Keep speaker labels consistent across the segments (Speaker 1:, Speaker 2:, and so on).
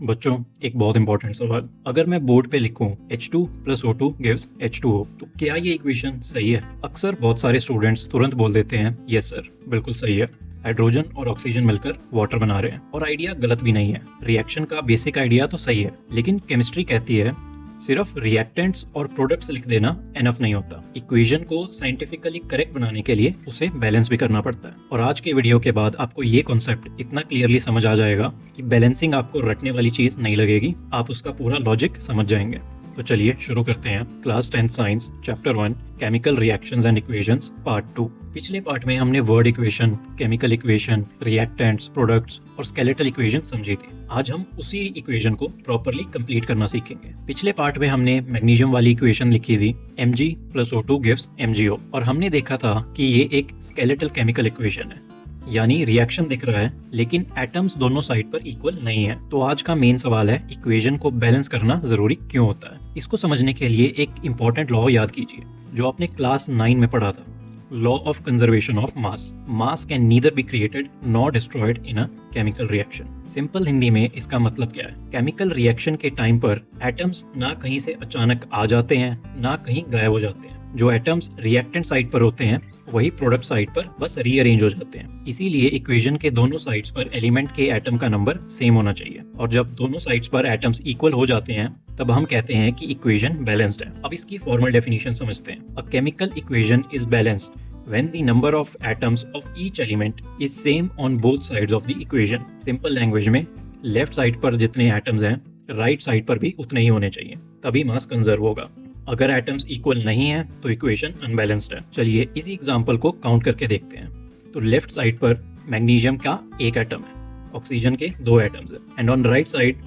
Speaker 1: बच्चों, एक बहुत इंपॉर्टेंट सवाल। अगर मैं बोर्ड पे लिखूं H2 plus O2 gives H2O, तो क्या ये इक्वेशन सही है? अक्सर बहुत सारे स्टूडेंट्स तुरंत बोल देते हैं यस सर, बिल्कुल सही है। हाइड्रोजन और ऑक्सीजन मिलकर वाटर बना रहे हैं और आइडिया गलत भी नहीं है। रिएक्शन का बेसिक आइडिया तो सही है, लेकिन केमिस्ट्री कहती है सिर्फ रिएक्टेंट्स और प्रोडक्ट्स लिख देना एनफ नहीं होता। इक्वेशन को साइंटिफिकली करेक्ट बनाने के लिए उसे बैलेंस भी करना पड़ता है। और आज के वीडियो के बाद आपको ये कॉन्सेप्ट इतना क्लियरली समझ आ जाएगा कि बैलेंसिंग आपको रटने वाली चीज नहीं लगेगी, आप उसका पूरा लॉजिक समझ जाएंगे। तो चलिए शुरू करते हैं। Class 10 science chapter 1 chemical reactions and equations part 2। पिछले पार्ट में हमने word equation, chemical equation, reactants, products और स्केलेटल इक्वेशन समझी थी। आज हम उसी इक्वेशन को प्रॉपर्ली कंप्लीट करना सीखेंगे। पिछले पार्ट में हमने मैग्नीशियम वाली इक्वेशन लिखी थी Mg plus O2 gives MgO, और हमने देखा था कि ये एक स्केलेटल केमिकल इक्वेशन है, यानी रिएक्शन दिख रहा है लेकिन एटम्स दोनों साइड पर इक्वल नहीं है। तो आज का मेन सवाल है इक्वेशन को बैलेंस करना जरूरी क्यों होता है। इसको समझने के लिए एक इंपॉर्टेंट लॉ याद कीजिए जो आपने क्लास 9 में पढ़ा था, law of conservation of mass. Mass can neither be created nor destroyed in a chemical reaction. Simple Hindi में इसका मतलब क्या है? केमिकल रिएक्शन के टाइम पर एटम्स ना कहीं से अचानक आ जाते हैं ना कहीं गायब हो जाते हैं। जो एटम्स रिएक्टेंट साइड पर होते हैं वही प्रोडक्ट साइड पर बस रीअरेंज हो जाते हैं। इसीलिए इक्वेशन के दोनों साइड्स पर एलिमेंट के एटम का नंबर सेम होना चाहिए, और जब दोनों साइड्स पर एटम्स इक्वल हो जाते हैं तब हम कहते हैं कि इक्वेशन बैलेंस्ड है। अब इसकी फॉर्मल डेफिनेशन समझते हैं। A chemical equation is balanced when the number of atoms of each element is same on both sides of the equation। Simple language में लेफ्ट साइड पर जितने एटम्स हैं राइट साइड पर भी उतने ही होने चाहिए, तभी मास कंजर्व होगा। अगर एटम्स इक्वल नहीं है तो इक्वेशन अनबैलेंस्ड है। चलिए इसी एग्जांपल को काउंट करके देखते हैं। तो लेफ्ट साइड पर मैग्नीशियम का एक एटम है, ऑक्सीजन के 2 एटम्स है, and on right side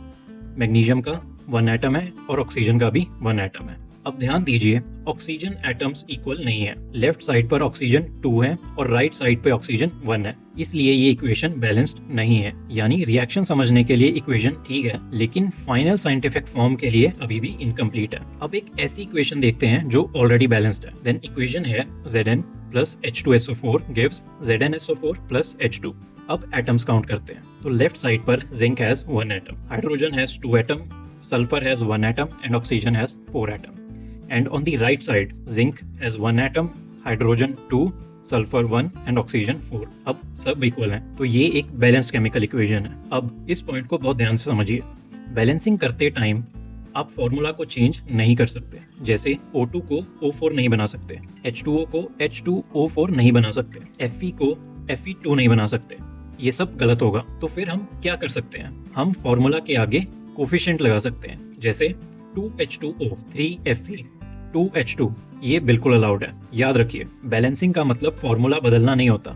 Speaker 1: magnesium का 1 एटम है और ऑक्सीजन का भी 1 एटम है। अब ध्यान दीजिए, ऑक्सीजन एटम्स इक्वल नहीं है। लेफ्ट साइड पर ऑक्सीजन 2 है और राइट साइड पे ऑक्सीजन 1 है, इसलिए ये इक्वेशन बैलेंस्ड नहीं है। यानी रिएक्शन समझने के लिए इक्वेशन ठीक है, लेकिन फाइनल साइंटिफिक फॉर्म के लिए अभी भी इनकम्प्लीट है। अब एक ऐसी इक्वेशन देखते हैं जो ऑलरेडी बैलेंस्ड है। देन इक्वेशन है Zn plus H2SO4 gives ZnSO4 plus H2। अब एटम्स काउंट करते हैं। तो लेफ्ट साइड पर zinc has 1 atom, hydrogen has 2 atom, sulphur has 1 atom and oxygen has 4 atom. And on the right side, zinc has 1 atom, hydrogen 2, sulfur 1 and oxygen 4। अब सब equal हैं, तो ये एक बैलेंस्ड केमिकल इक्वेशन है। अब इस पॉइंट को बहुत ध्यान से समझिए। बैलेंसिंग करते टाइम आप फॉर्मूला को चेंज नहीं कर सकते। जैसे O2 को O4 नहीं बना सकते, H2O को H2O4 नहीं बना सकते, Fe को Fe2 नहीं बना सकते, ये सब गलत होगा। तो फिर हम क्या कर सकते हैं? हम फॉर्मूला के आगे कोफिशिएंट लगा सकते हैं, जैसे 2H2O 3Fe 2H2। ये बिल्कुल अलाउड है। याद रखिए, बैलेंसिंग का मतलब फॉर्मूला बदलना नहीं होता,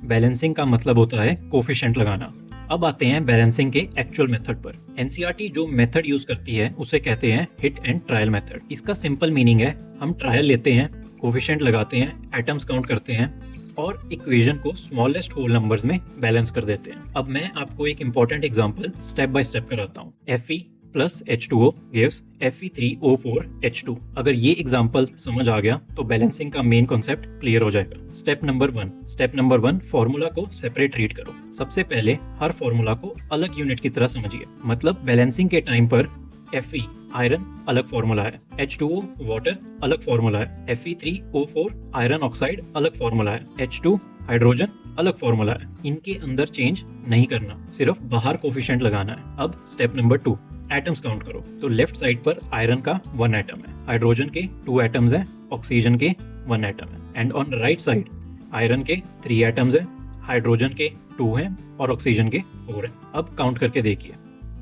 Speaker 1: बैलेंसिंग का मतलब होता है कोफिशिएंट लगाना। अब आते हैं बैलेंसिंग के एक्चुअल मेथड पर। एनसीईआरटी जो मेथड यूज करती है उसे कहते हैं हिट एंड ट्रायल मेथड। इसका सिंपल मीनिंग है हम ट्रायल लेते हैं, कोफिशिएंट लगाते हैं, एटम्स काउंट करते हैं और इक्वेशन को स्मॉलेस्ट होल नंबर्स में बैलेंस कर देते हैं। अब मैं आपको एक important example step by step कराता हूँ। Fe plus H2O gives Fe3O4 H2। अगर ये एग्जांपल समझ आ गया तो बैलेंसिंग का मेन कॉन्सेप्ट क्लियर हो जाएगा। स्टेप नंबर 1 फॉर्मूला को सेपरेट रीड करो। सबसे पहले हर फॉर्मूला को अलग यूनिट की तरह समझिए। मतलब बैलेंसिंग के टाइम पर Fe आयरन अलग फॉर्मूला है, H2O वाटर अलग फॉर्मूला है, Fe3O4 आयरन ऑक्साइड अलग फॉर्मूला है, H2 हाइड्रोजन अलग फॉर्मूला है। इनके अंदर चेंज नहीं करना, सिर्फ बाहर कोफिशिएंट लगाना है। अब स्टेप नंबर 2, एटम्स काउंट करो। तो लेफ्ट साइड पर आयरन का 1 एटम है, हाइड्रोजन के 2 एटम्स हैं, ऑक्सीजन के 1 एटम है, and on right side iron के 3 एटम्स हैं, हाइड्रोजन के 2 हैं और ऑक्सीजन के 4 हैं। अब काउंट करके देखिए,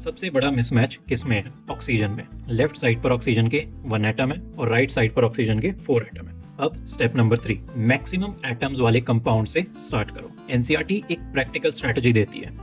Speaker 1: सबसे बड़ा मिसमैच किस में है? ऑक्सीजन में। लेफ्ट साइड पर ऑक्सीजन के 1 एटम है और राइट साइड पर ऑक्सीजन के 4 एटम है। अब स्टेप नंबर 3, मैक्सिमम एटम्स वाले कंपाउंड से स्टार्ट करो। एनसीईआरटी एक प्रैक्टिकल स्ट्रेटजी देती है,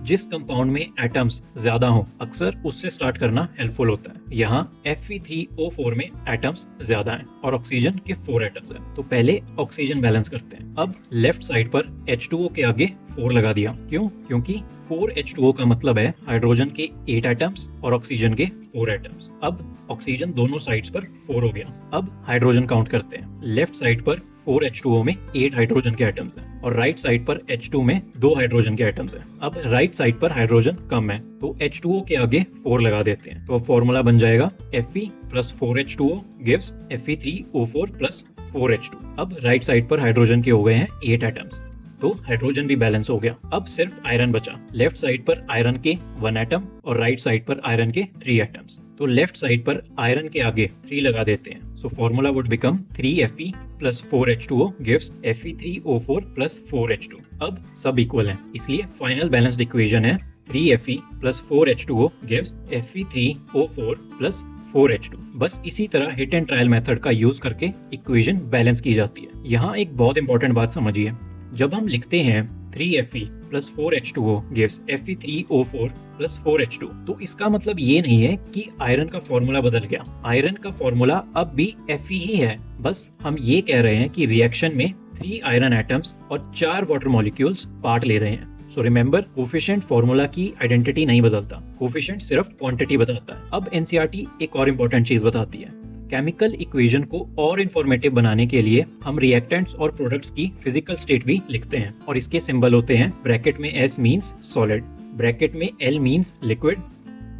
Speaker 1: जिस कंपाउंड में एटम्स ज्यादा हो अक्सर उससे स्टार्ट करना हेल्पफुल होता है। यहाँ Fe3O4 में एटम्स ज्यादा हैं और ऑक्सीजन के 4 एटम्स हैं, तो पहले ऑक्सीजन बैलेंस करते हैं। अब लेफ्ट साइड पर H2O के आगे 4 लगा दिया। क्यों? क्योंकि 4H2O का मतलब है हाइड्रोजन के 8 एटम्स और ऑक्सीजन के 4 एटम्स। अब ऑक्सीजन दोनों साइड्स पर 4 हो गया। अब हाइड्रोजन काउंट करते हैं। लेफ्ट साइड पर 4H2O में 8 हाइड्रोजन के एटम्स हैं और राइट साइड पर H2 में 2 हाइड्रोजन के एटम्स हैं। अब राइट साइड पर हाइड्रोजन कम है तो H2O के आगे 4 लगा देते हैं, तो फॉर्मूला बन जाएगा Fe plus 4H2O gives Fe3O4 plus 4H2। अब राइट साइड पर हाइड्रोजन के हो गए हैं 8 एटम्स, तो हाइड्रोजन भी बैलेंस हो गया। अब सिर्फ आयरन बचा। लेफ्ट साइड पर आयरन के 1 एटम और राइट साइड पर आयरन के 3 एटम्स, तो लेफ्ट साइड पर आयरन के आगे 3 लगा देते हैं। So formula would become 3Fe plus 4H2O gives Fe3O4 plus 4H2। अब सब इक्वल हैं, इसलिए फाइनल बैलेंस्ड इक्वेशन है 3Fe plus 4H2O gives Fe3O4 plus 4H2। बस इसी तरह हिट एंड ट्रायल मेथड का यूज करके इक्वेशन बैलेंस की जाती है। यहाँ एक बहुत इंपॉर्टेंट बात समझिए, जब हम लिखते हैं 3Fe plus 4H2O gives Fe3O4 plus 4H2, तो इसका मतलब ये नहीं है कि आयरन का फॉर्मूला बदल गया। आयरन का फॉर्मूला अब भी Fe ही है, बस हम ये कह रहे हैं कि रिएक्शन में 3 आयरन एटम्स और 4 वाटर मॉलिक्यूल्स पार्ट ले रहे हैं। सो रिमेंबर, कोफिशिएंट फॉर्मूला की आइडेंटिटी नहीं बदलता, कोफिशिएंट सिर्फ क्वांटिटी बताता है। अब एनसीईआरटी एक और इम्पोर्टेंट चीज बताती है, केमिकल इक्वेशन को और इंफॉर्मेटिव बनाने के लिए हम रिएक्टेंट्स और प्रोडक्ट्स की फिजिकल स्टेट भी लिखते हैं और इसके सिंबल होते हैं ब्रैकेट में S मींस सॉलिड, ब्रैकेट में L मींस लिक्विड,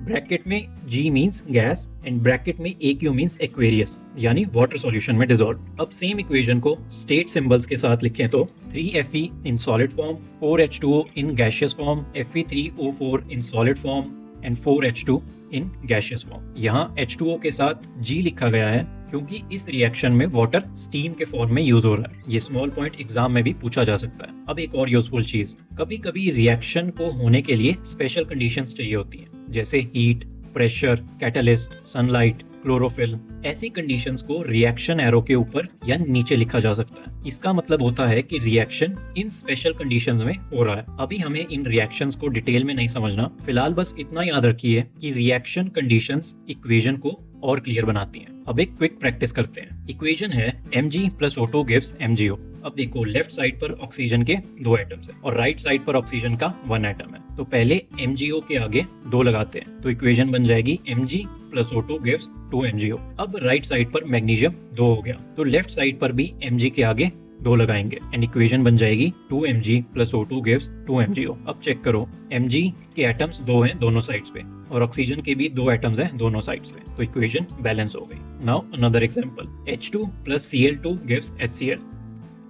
Speaker 1: ब्रैकेट में G means gas and bracket में AQ मींस एक्वेरियस, यानी वाटर सॉल्यूशन में डिसॉल्व। अब सेम इक्वेशन को स्टेट सिंबल्स के साथ लिखें तो 3Fe in solid form, 4H2O in gaseous form, Fe3O4 in solid form and 4H2 in gaseous form. यहाँ H2O के साथ G लिखा गया है क्योंकि इस रिएक्शन में वाटर स्टीम के फॉर्म में यूज हो रहा है। ये स्मॉल पॉइंट एग्जाम में भी पूछा जा सकता है। अब एक और यूजफुल चीज, कभी कभी रिएक्शन को होने के लिए स्पेशल कंडीशंस चाहिए होती हैं, जैसे heat, pressure, catalyst, sunlight, chlorophyll. ऐसी कंडीशंस को रिएक्शन एरो के ऊपर या नीचे लिखा जा सकता है। इसका मतलब होता है कि रिएक्शन इन स्पेशल कंडीशंस में हो रहा है। अभी हमें इन रिएक्शंस को डिटेल में नहीं समझना, फिलहाल बस इतना याद रखिए कि रिएक्शन कंडीशंस इक्वेशन को और क्लियर बनाती हैं। अब एक क्विक प्रैक्टिस करते हैं। इक्वेशन है Mg plus O2 gives MgO। अब देखो, लेफ्ट साइड पर ऑक्सीजन के 2 एटम्स हैं और राइट साइड पर ऑक्सीजन का 1 एटम है, तो पहले MgO के आगे 2 लगाते हैं, तो इक्वेशन बन जाएगी Mg plus O2 gives 2MgO। अब राइट साइड पर मैग्नीशियम 2 हो गया, तो लेफ्ट साइड पर भी Mg के आगे 2 लगाएंगे एंड इक्वेशन बन जाएगी 2Mg plus O2 gives 2MgO। अब चेक करो, Mg के एटम्स 2 हैं दोनों साइड्स पे और ऑक्सीजन के भी 2 एटम्स हैं दोनों साइड्स पे, तो इक्वेशन बैलेंस हो गई। Now another example, H2 plus Cl2 gives HCl।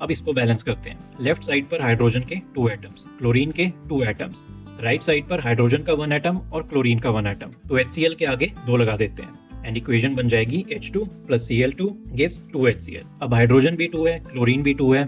Speaker 1: अब इसको बैलेंस करते हैं। लेफ्ट साइड पर हाइड्रोजन के 2 एटम्स, क्लोरीन के 2 एटम्स, राइट साइड पर हाइड्रोजन का 1 एटम और क्लोरीन का 1 एटम, तो HCl के आगे 2 लगा देते हैं एंड इक्वेशन बन जाएगी H2 plus Cl2 gives 2HCl। अब हाइड्रोजन भी 2 है, क्लोरीन भी 2 है,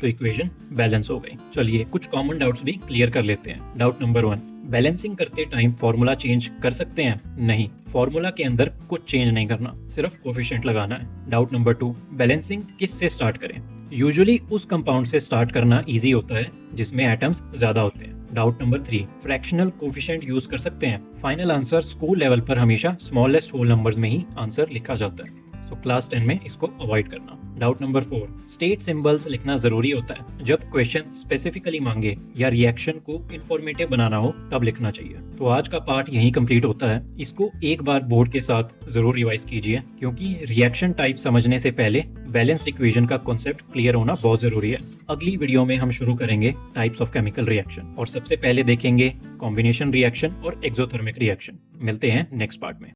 Speaker 1: तो इक्वेशन बैलेंस हो गई। चलिए कुछ कॉमन डाउट्स भी क्लियर कर लेते हैं। डाउट नंबर 1, बैलेंसिंग करते टाइम फॉर्मूला चेंज कर सकते हैं? नहीं, फॉर्मूला के अंदर कुछ चेंज नहीं करना, सिर्फ कोफिशिएंट लगाना है। डाउट नंबर 2, बैलेंसिंग किस से स्टार्ट करें? यूजुअली उस कंपाउंड से स्टार्ट करना इजी होता है जिसमें एटम्स ज्यादा होते हैं। Doubt number 3, fractional coefficient use कर सकते हैं? फाइनल आंसर स्कूल लेवल पर हमेशा स्मॉलेस्ट होल नंबर्स में ही आंसर लिखा जाता है, सो क्लास 10 में इसको अवॉइड करना। डाउट नंबर 4, स्टेट सिंबल्स लिखना जरूरी होता है जब क्वेश्चन स्पेसिफिकली मांगे या रिएक्शन को इंफॉर्मेटिव बनाना हो, तब लिखना चाहिए। तो आज का पार्ट यहीं कंप्लीट होता है। इसको एक बार बोर्ड के साथ जरूर रिवाइज कीजिए क्योंकि रिएक्शन टाइप समझने से पहले बैलेंस्ड इक्वेशन का कॉन्सेप्ट क्लियर होना बहुत जरूरी है। अगली वीडियो में हम शुरू करेंगे टाइप्स ऑफ केमिकल रिएक्शन और सबसे पहले देखेंगे कॉम्बिनेशन रिएक्शन और एक्सोथर्मिक रिएक्शन। मिलते हैं नेक्स्ट पार्ट में।